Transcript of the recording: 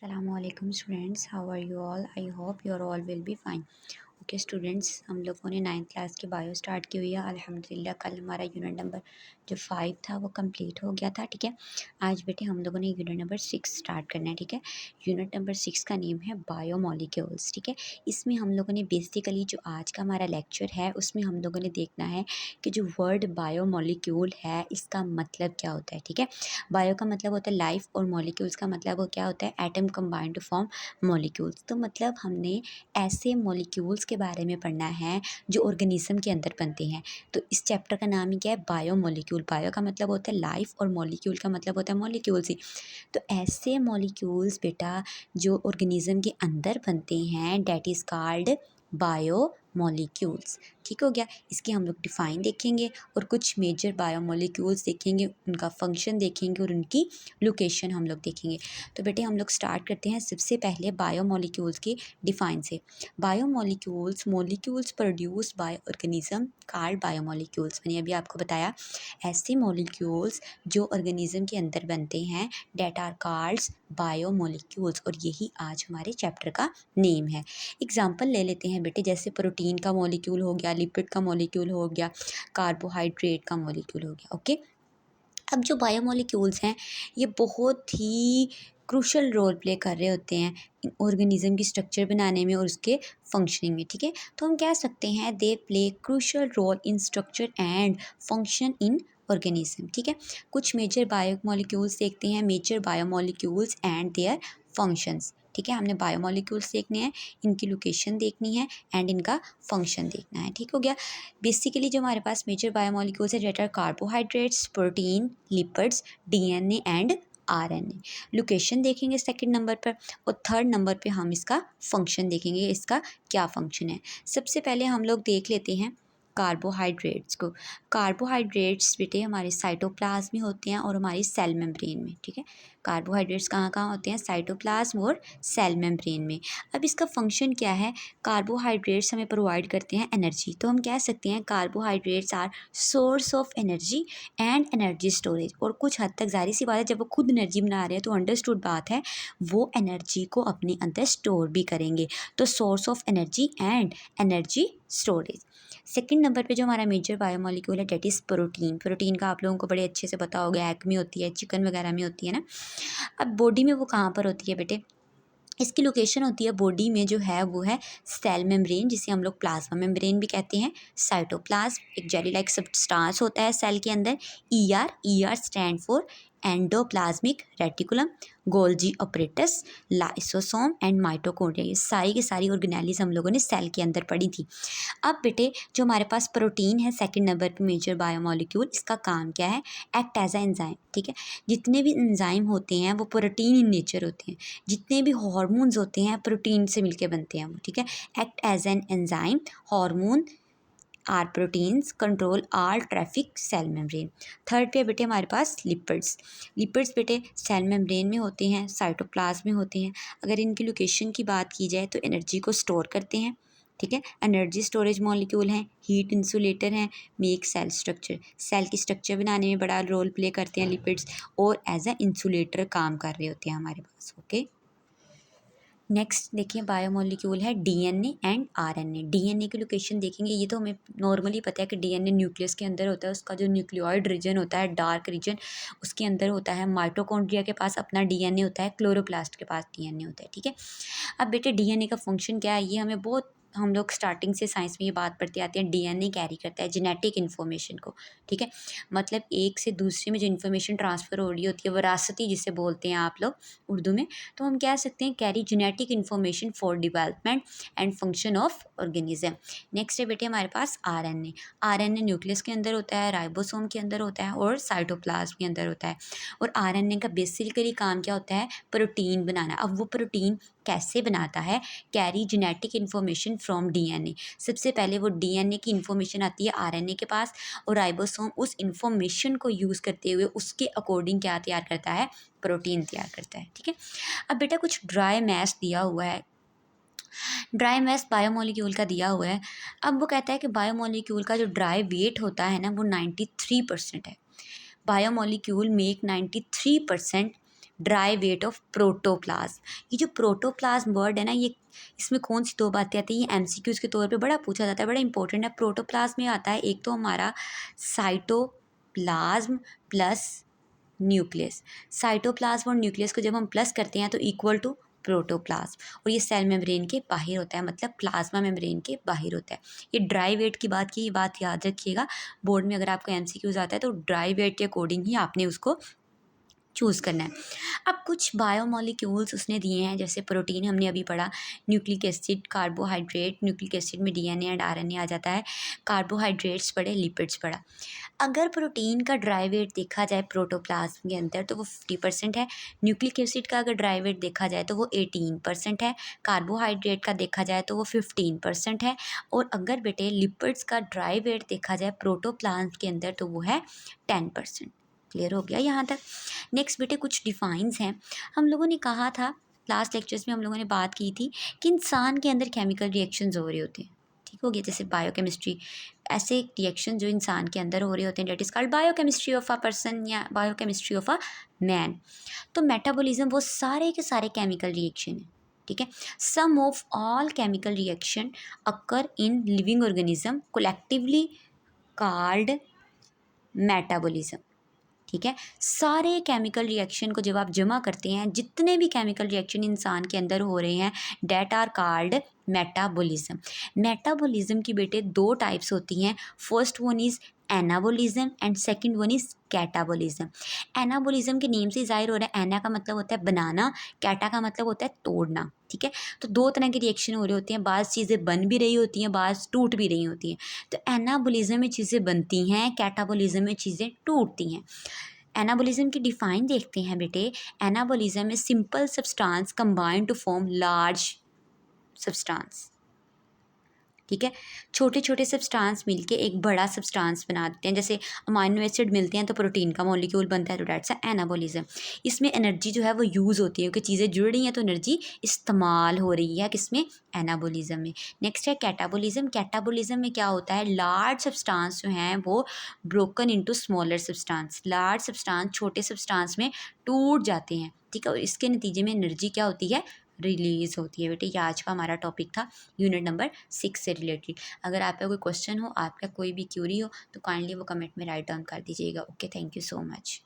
Assalamualaikum students, how are you all? I hope you all will be fine. Okay students, हम लोगों ने 9th class की bio start की हुई है। अल्हम्दुलिल्लाह कल हमारा यूनिट नंबर जो 5 था वो कंप्लीट हो गया था। ठीक है, आज बेटे हम लोगों ने यूनिट नंबर 6 स्टार्ट करना है। ठीक है, यूनिट नंबर 6 का नेम है बायोमोलिक्यूल्स। ठीक है, इसमें हम लोगों ने बेसिकली जो आज का हमारा लेक्चर है उसमें हम लोगों ने देखना है कि जो वर्ड बायोमोलिक्यूल है इसका मतलब क्या होता है। ठीक है, बायो का मतलब होता है लाइफ और मॉलिक्यूल्स का मतलब वो क्या होता है atom combined to form molecules. तो मतलब हमने ऐसे मॉलिक्यूल्स के बारे में पढ़ना है जो ऑर्गेनिज्म के अंदर बनते हैं। तो इस चैप्टर का नाम ही क्या है, बायो मॉलिक्यूल। बायो का मतलब होता है लाइफ और मॉलिक्यूल का मतलब होता है मॉलिक्यूल्स ही। तो ऐसे मॉलिक्यूल्स बेटा जो ऑर्गेनिज्म के अंदर बनते हैं that is called bio molecules. ठीक हो गया, इसकी हम लोग डिफाइन देखेंगे और कुछ मेजर बायोमोलिक्यूल्स देखेंगे, उनका फंक्शन देखेंगे और उनकी लोकेशन हम लोग देखेंगे। तो बेटे हम लोग स्टार्ट करते हैं सबसे पहले बायोमोलिक्यूल्स की डिफाइन से। Biomolecules molecules produce by organism called biomolecules. मैंने अभी आपको बताया ऐसे मॉलिक्यूल्स जो ऑर्गेनिज्म के अंदर बनते हैं डेट आर कॉल्ड बायोमोलिक्यूल्स, और यही आज हमारे चैप्टर का नेम है। एग्जाम्पल ले लेते हैं बेटे, जैसे प्रोटीन का मॉलिक्यूल हो गया, लिपिड का मॉलिक्यूल हो गया, कार्बोहाइड्रेट का मॉलिक्यूल हो गया। ओके, अब जो बायोमोलिक्यूल्स हैं ये बहुत ही क्रूशल रोल प्ले कर रहे होते हैं ऑर्गेनिज्म की स्ट्रक्चर बनाने में और उसके फंक्शनिंग में। ठीक है, तो हम कह सकते हैं they play crucial role in structure and function in organism. ठीक है, कुछ मेजर बायोमोलिक्यूल्स देखते हैं, major biomolecules and their functions. ठीक है, हमने बायोमोलिक्यूल्स देखने हैं, इनकी लोकेशन देखनी है एंड इनका फंक्शन देखना है। ठीक हो गया, बेसिकली जो हमारे पास मेजर बायोमोलिक्यूल्स है that are carbohydrates, protein, lipids, DNA and RNA. Location देखेंगे सेकंड नंबर पर, और थर्ड नंबर पे हम इसका फंक्शन देखेंगे, इसका क्या फंक्शन है। सबसे पहले हम लोग देख लेते हैं कार्बोहाइड्रेट्स को। कार्बोहाइड्रेट्स बेटे हमारे साइटोप्लाज्म में होते हैं और हमारी सेल मेम्ब्रेन में। ठीक है, कार्बोहाइड्रेट्स कहाँ कहाँ होते हैं, साइटोप्लाज्म और सेल मेम्ब्रेन में। अब इसका फंक्शन क्या है, कार्बोहाइड्रेट्स हमें प्रोवाइड करते हैं एनर्जी। तो हम कह सकते हैं carbohydrates are source of energy and energy storage. और कुछ हद तक जाहिर सी बात है जब वो खुद एनर्जी बना रहे हैं तो अंडरस्टूड बात है वो एनर्जी को अपने अंदर स्टोर भी करेंगे। तो source of energy and energy storage. Second number पे जो हमारा मेजर बायोमोलिक्यूल है डेट इज़ प्रोटीन। प्रोटीन का आप लोगों को बड़े अच्छे से पता होगा, एग में होती है, चिकन वगैरह में होती है ना। अब बॉडी में वो कहाँ पर होती है बेटे, इसकी लोकेशन होती है बॉडी में जो है वो है सेल मेम्ब्रेन, जिसे हम लोग प्लाज्मा मेम्ब्रेन भी कहते हैं। साइटोप्लाज्म एक जेली लाइक सब्सटेंस होता है सेल के अंदर। E R stand for endoplasmic reticulum, Golgi apparatus, lysosome and mitochondria. ये सारी की सारी ऑर्गेनेलिज हम लोगों ने सेल के अंदर पढ़ी थी। अब बेटे जो हमारे पास प्रोटीन है सेकंड नंबर पे मेजर बायोमोलिक्यूल, इसका काम क्या है, एक्ट एज अ एंजाइम। ठीक है, जितने भी एंजाइम होते हैं वो प्रोटीन इन नेचर होते हैं, जितने भी हार्मोन्स होते हैं प्रोटीन से मिलके बनते हैं वो। ठीक है, act as an enzyme, hormone are proteins, control are traffic cell membrane. Third पे बेटे हमारे पास लिपिड्स। लिपिड्स बेटे सेल मेम्ब्रेन में होते हैं, साइटोप्लाज्म में होते हैं। अगर इनकी लोकेशन की बात की जाए तो एनर्जी को स्टोर करते हैं। ठीक है, एनर्जी स्टोरेज मॉलिक्यूल हैं, हीट इंसुलेटर हैं, मेक सेल स्ट्रक्चर, सेल की स्ट्रक्चर बनाने में बड़ा रोल प्ले करते हैं लिपिड्स, और एज अ इंसुलेटर काम कर रहे होते हैं हमारे पास। ओके, नेक्स्ट देखिए बायोमोलिक्यूल है डीएनए एंड आरएनए। डीएनए की लोकेशन देखेंगे, ये तो हमें नॉर्मली पता है कि डीएनए न्यूक्लियस के अंदर होता है, उसका जो न्यूक्लियोइड रीजन होता है, डार्क रीजन, उसके अंदर होता है। माइटोकॉन्ड्रिया के पास अपना डीएनए होता है, क्लोरोप्लास्ट के पास डीएनए होता है। ठीक है, अब बेटे डीएनए का फंक्शन क्या है, ये हमें बहुत, हम लोग स्टार्टिंग से साइंस में ये बात पढ़ते आते हैं, डीएनए कैरी करता है जेनेटिक इन्फॉर्मेशन को। ठीक है, मतलब एक से दूसरे में जो इन्फॉर्मेशन ट्रांसफ़र हो रही होती है, विरासती जिसे बोलते हैं आप लोग उर्दू में, तो हम कह सकते हैं carry genetic information for development and function of organism. Next है बेटे हमारे पास आरएनए। आरएनए न्यूक्लियस के अंदर होता है, राइबोसोम के अंदर होता है और साइटोप्लाज्म के अंदर होता है। और आरएनए का बेसिकली काम क्या होता है, प्रोटीन बनाना। अब वो प्रोटीन कैसे बनाता है, carry genetic information from DNA. सबसे पहले वो डीएनए की इन्फॉर्मेशन आती है आरएनए के पास, और राइबोसोम उस इन्फॉर्मेशन को यूज़ करते हुए उसके अकॉर्डिंग क्या तैयार करता है, प्रोटीन तैयार करता है। ठीक है, अब बेटा कुछ ड्राई मैश दिया हुआ है, ड्राई मैश बायोमोलिक्यूल का दिया हुआ है। अब वो कहता है कि बायोमोलिक्यूल का जो ड्राई वेट होता है ना वो 93% है। Biomolecule make 93% dry weight of protoplasm. ये जो प्रोटोप्लाज्म वर्ड है ना, ये इसमें कौन सी दो बातें आती हैं, ये एमसीक्यूज के तौर पे बड़ा पूछा जाता है, बड़ा इंपॉर्टेंट है। प्रोटोप्लाज्म में आता है एक तो हमारा साइटोप्लाज्म प्लस न्यूक्लियस। साइटोप्लाज्म और न्यूक्लियस को जब हम प्लस करते हैं तो इक्वल टू प्रोटोप्लाज्म, और ये सेल मेम्ब्रेन के बाहर होता है, मतलब प्लाज्मा मेम्ब्रेन के बाहर होता है। ये ड्राई वेट की बात की, ये बात याद रखिएगा, बोर्ड में अगर आपको एमसीक्यूज आता है तो ड्राई वेट के अकॉर्डिंग ही आपने उसको चूज़ करना है। अब कुछ बायोमोलिक्यूल्स उसने दिए हैं, जैसे प्रोटीन हमने अभी पढ़ा, nucleic acid, carbohydrate, nucleic acid में डीएनए एंड आरएनए आ जाता है, कार्बोहाइड्रेट्स पढ़े, लिपिड्स पढ़ा। अगर प्रोटीन का ड्राई वेट देखा जाए प्रोटोप्लाज्म के अंदर तो वो 50% है, न्यूक्लिक एसिड का अगर ड्राई वेट देखा जाए तो वो 18% है, कार्बोहाइड्रेट का देखा जाए तो वो 15% है, और अगर बेटे लिपिड्स का ड्राई वेट देखा जाए प्रोटोप्लाज्म के अंदर तो वो है 10%। क्लियर हो गया यहाँ तक। नेक्स्ट बेटे कुछ डिफाइंस हैं। हम लोगों ने कहा था लास्ट लेक्चर्स में, हम लोगों ने बात की थी कि इंसान के अंदर केमिकल रिएक्शंस हो रहे होते हैं, ठीक हो गया, जैसे बायोकेमिस्ट्री, ऐसे रिएक्शन जो इंसान के अंदर हो रहे होते हैं, that is called biochemistry of a person या बायोकेमिस्ट्री ऑफ अ मैन। तो मेटाबॉलिज्म वो सारे के सारे केमिकल रिएक्शन है, ठीक है। Sum of all chemical reaction occur in living organism collectively called metabolism, ठीक है। सारे केमिकल रिएक्शन को जब आप जमा करते हैं, जितने भी केमिकल रिएक्शन इंसान के अंदर हो रहे हैं, that are called metabolism. Metabolism की बेटे दो टाइप्स होती हैं, first one is anabolism and second one is catabolism. Anabolism के नेम से ज़ाहिर हो रहा है, एना का मतलब होता है बनाना, कैटा का मतलब होता है तोड़ना, ठीक है। तो दो तरह के रिएक्शन हो रहे होते हैं, बाज़ चीज़ें बन भी रही होती हैं, बाज़ टूट भी रही होती हैं। तो एनाबॉलिज्म में चीज़ें बनती हैं, कैटाबॉलिज्म में चीज़ें टूटती हैं। एनाबॉलिज्म की डिफाइन देखते हैं बेटे। एनाबॉलिज्म में simple substance combine to form large substance, ठीक है। छोटे छोटे सब्सटेंस मिलके एक बड़ा सब्सटेंस बना देते हैं, जैसे अमाइनो एसिड मिलते हैं तो प्रोटीन का मॉलिक्यूल बनता है, तो डेट्स एनाबॉलिज्म। इसमें एनर्जी जो है वो यूज़ होती है, क्योंकि चीज़ें जुड़ रही हैं तो एनर्जी इस्तेमाल हो रही है, किसमें, एनाबॉलिज्म में। नेक्स्ट है कैटाबॉलिज्म। कैटाबॉलिज्म में क्या होता है, लार्ज सब्सटेंस जो हैं वो broken into smaller substance, large substance छोटे सब्सटेंस में टूट जाते हैं, ठीक है, और इसके नतीजे में एनर्जी क्या होती है, रिलीज़ होती है। बेटे ये आज का हमारा टॉपिक था यूनिट नंबर 6 से रिलेटेड। अगर आपका कोई क्वेश्चन हो, आपका कोई भी क्यूरी हो, तो काइंडली वो कमेंट में राइट डाउन कर दीजिएगा। Okay, thank you so much.